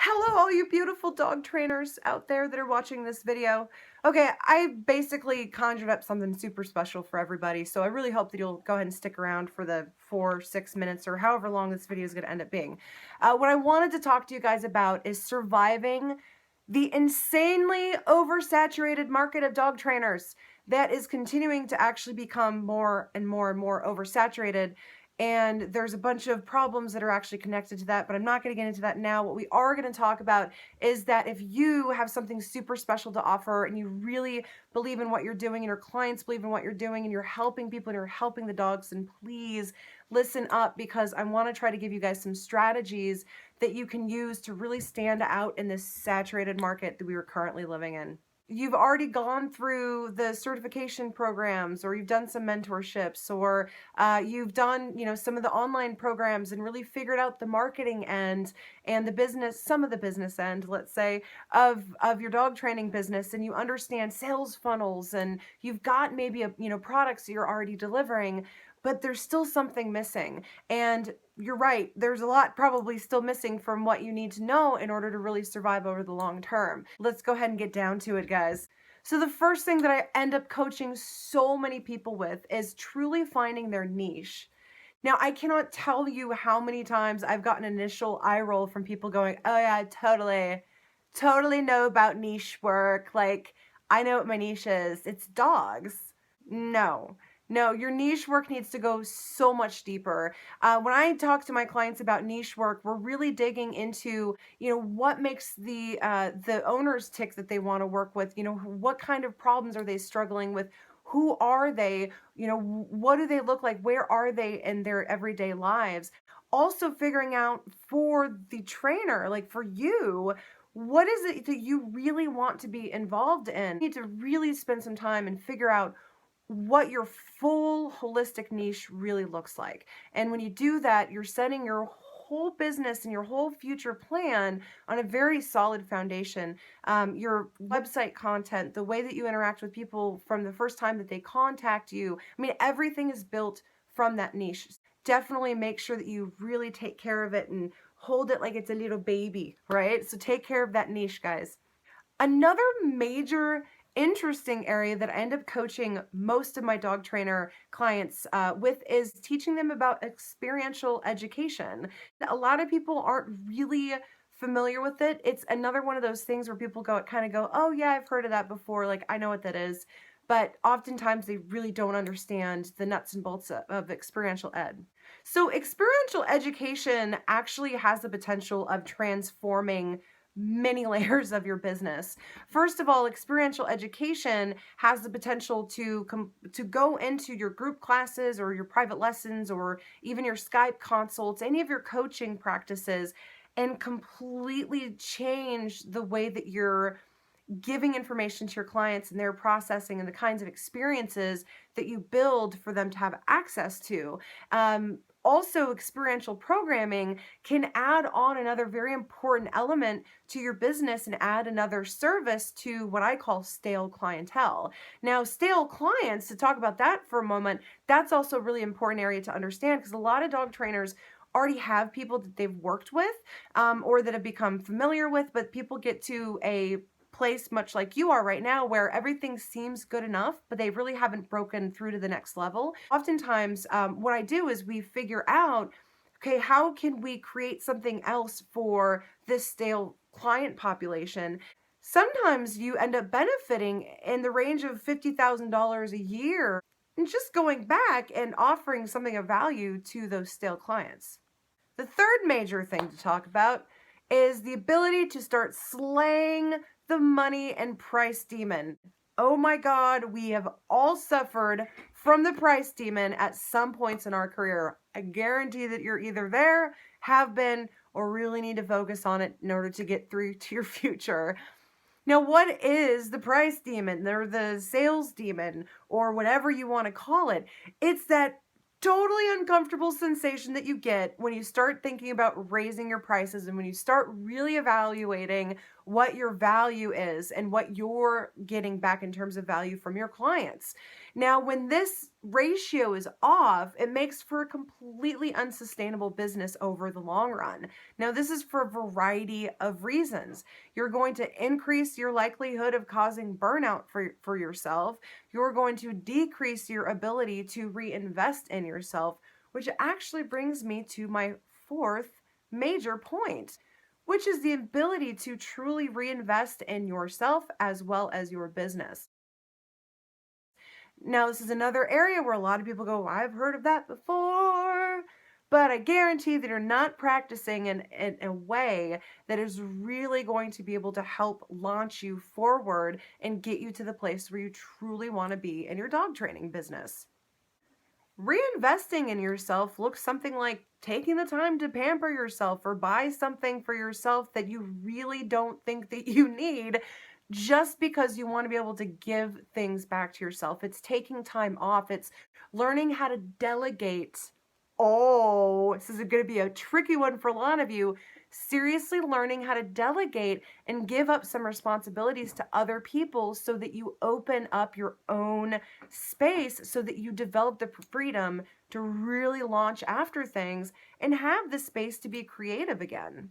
Hello, all you beautiful dog trainers out there that are watching this video. Okay, I basically conjured up something super special for everybody, so I really hope that you'll go ahead and stick around for the 4-6 minutes or however long this video is going to end up being. What I wanted to talk to you guys about is surviving the insanely oversaturated market of dog trainers that is continuing to actually become more and more and more oversaturated. And there's a bunch of problems that are actually connected to that, but I'm not going to get into that now. What we are going to talk about is that if you have something super special to offer and you really believe in what you're doing and your clients believe in what you're doing and you're helping people and you're helping the dogs, then please listen up, because I want to try to give you guys some strategies that you can use to really stand out in this saturated market that we are currently living in. You've already gone through the certification programs, or you've done some mentorships, or you've done, some of the online programs and really figured out the marketing end and the business, some of the business end, let's say, of your dog training business, and you understand sales funnels, and you've got maybe products that you're already delivering, but there's still something missing. And you're right, there's a lot probably still missing from what you need to know in order to really survive over the long term. Let's go ahead and get down to it, guys. So the first thing that I end up coaching so many people with is truly finding their niche. Now, I cannot tell you how many times I've gotten an initial eye roll from people going, "Oh yeah, totally know about niche work. Like, I know what my niche is. It's dogs." No. No, your niche work needs to go so much deeper. When I talk to my clients about niche work, we're really digging into, what makes the owners tick that they want to work with. What kind of problems are they struggling with? Who are they? What do they look like? Where are they in their everyday lives? Also figuring out for the trainer, like for you, what is it that you really want to be involved in? You need to really spend some time and figure out what your full holistic niche really looks like. And when you do that, you're setting your whole business and your whole future plan on a very solid foundation. Your website content, the way that you interact with people from the first time that they contact you, I mean, everything is built from that niche. Definitely make sure that you really take care of it and hold it like it's a little baby, right? So take care of that niche, guys. Another major interesting area that I end up coaching most of my dog trainer clients with is teaching them about experiential education. A lot of people aren't really familiar with it. It's another one of those things where people kind of go, "Oh yeah, I've heard of that before. Like, I know what that is." But oftentimes they really don't understand the nuts and bolts of experiential ed. So experiential education actually has the potential of transforming many layers of your business. First of all, experiential education has the potential to go into your group classes or your private lessons or even your Skype consults, any of your coaching practices, and completely change the way that you're giving information to your clients and their processing and the kinds of experiences that you build for them to have access to. Also, experiential programming can add on another very important element to your business and add another service to what I call stale clientele. Now, stale clients, to talk about that for a moment, that's also a really important area to understand, because a lot of dog trainers already have people that they've worked with or that have become familiar with, but people get to a place much like you are right now where everything seems good enough, but they really haven't broken through to the next level. Oftentimes, what I do is we figure out, okay, how can we create something else for this stale client population? Sometimes you end up benefiting in the range of $50,000 a year and just going back and offering something of value to those stale clients. The third major thing to talk about is the ability to start slaying the money and price demon. Oh my God, we have all suffered from the price demon at some points in our career. I guarantee that you're either there, have been, or really need to focus on it in order to get through to your future. Now, what is the price demon or the sales demon or whatever you want to call it? It's that totally uncomfortable sensation that you get when you start thinking about raising your prices and when you start really evaluating what your value is and what you're getting back in terms of value from your clients. Now, when this ratio is off, it makes for a completely unsustainable business over the long run. Now, this is for a variety of reasons. You're going to increase your likelihood of causing burnout for yourself. You're going to decrease your ability to reinvest in yourself, which actually brings me to my fourth major point, which is the ability to truly reinvest in yourself as well as your business. Now, this is another area where a lot of people go, I've heard of that before, but I guarantee that you're not practicing in a way that is really going to be able to help launch you forward and get you to the place where you truly want to be in your dog training business. Reinvesting in yourself looks something like taking the time to pamper yourself or buy something for yourself that you really don't think that you need just because you want to be able to give things back to yourself. It's taking time off. It's learning how to delegate. Oh, this is going to be a tricky one for a lot of you. Seriously learning how to delegate and give up some responsibilities to other people so that you open up your own space, so that you develop the freedom to really launch after things and have the space to be creative again.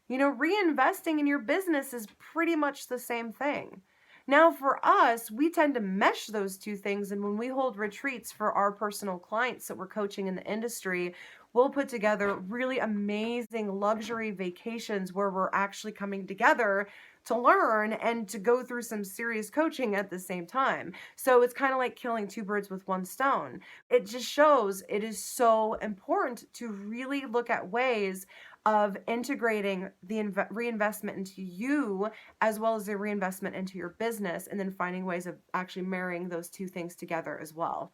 You know, reinvesting in your business is pretty much the same thing. Now, for us, we tend to mesh those two things. And when we hold retreats for our personal clients that we're coaching in the industry, we'll put together really amazing luxury vacations where we're actually coming together to learn and to go through some serious coaching at the same time. So it's kind of like killing two birds with one stone. It just shows it is so important to really look at ways of integrating the reinvestment into you as well as the reinvestment into your business, and then finding ways of actually marrying those two things together as well.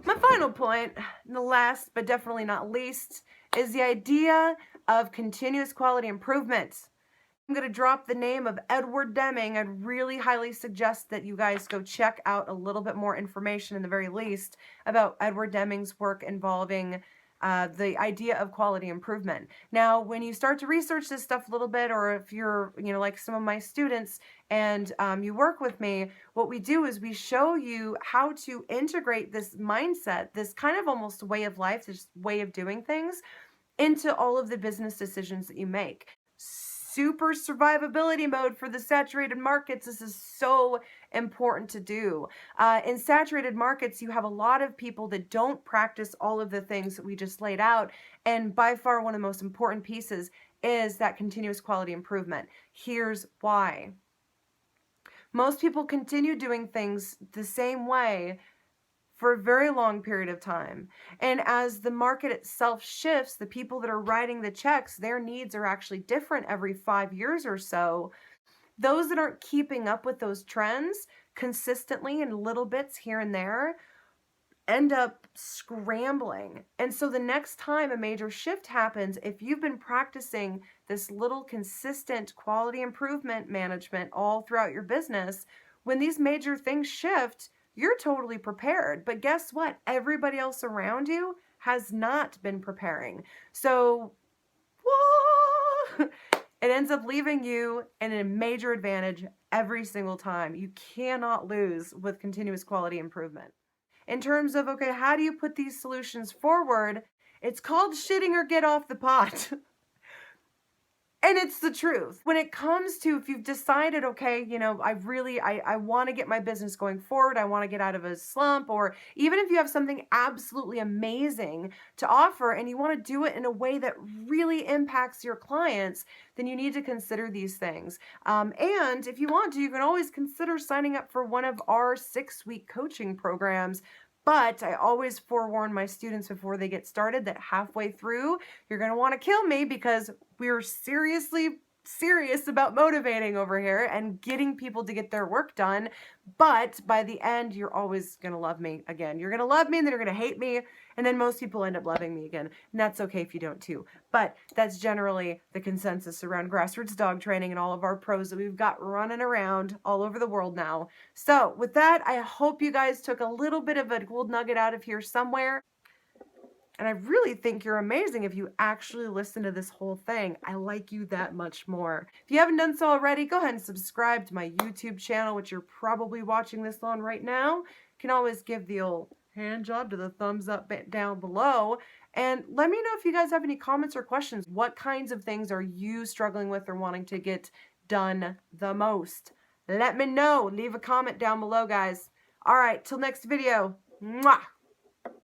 My final point, the last but definitely not least, is the idea of continuous quality improvement. I'm going to drop the name of Edward Deming. I'd really highly suggest that you guys go check out a little bit more information, in the very least, about Edward Deming's work involving the idea of quality improvement. Now, when you start to research this stuff a little bit, or if you're, like some of my students and you work with me, what we do is we show you how to integrate this mindset, this kind of almost way of life, this way of doing things, into all of the business decisions that you make. Super survivability mode for the saturated markets. This is so important to do. In saturated markets, you have a lot of people that don't practice all of the things that we just laid out. And by far, one of the most important pieces is that continuous quality improvement. Here's why. Most people continue doing things the same way for a very long period of time. And as the market itself shifts, the people that are writing the checks, their needs are actually different every 5 years or so. Those that aren't keeping up with those trends consistently in little bits here and there end up scrambling. And so the next time a major shift happens, if you've been practicing this little consistent quality improvement management all throughout your business, when these major things shift, you're totally prepared. But guess what? Everybody else around you has not been preparing. So, whoa, it ends up leaving you in a major advantage every single time. You cannot lose with continuous quality improvement. In terms of, okay, how do you put these solutions forward? It's called shitting or get off the pot. And it's the truth. When it comes to, if you've decided, okay, I want to get my business going forward, I want to get out of a slump, or even if you have something absolutely amazing to offer and you want to do it in a way that really impacts your clients, then you need to consider these things. And if you want to, you can always consider signing up for one of our 6-week coaching programs. But I always forewarn my students before they get started that halfway through, you're going to want to kill me, because we're seriously serious about motivating over here and getting people to get their work done. But by the end, you're always going to love me again. You're going to love me, and then you're going to hate me. And then most people end up loving me again. And that's okay if you don't too. But that's generally the consensus around grassroots dog training and all of our pros that we've got running around all over the world now. So with that, I hope you guys took a little bit of a gold nugget out of here somewhere. And I really think you're amazing if you actually listen to this whole thing. I like you that much more. If you haven't done so already, go ahead and subscribe to my YouTube channel, which you're probably watching this on right now. You can always give the old hand job to the thumbs up down below. And let me know if you guys have any comments or questions. What kinds of things are you struggling with or wanting to get done the most? Let me know. Leave a comment down below, guys. All right, till next video. Mwah!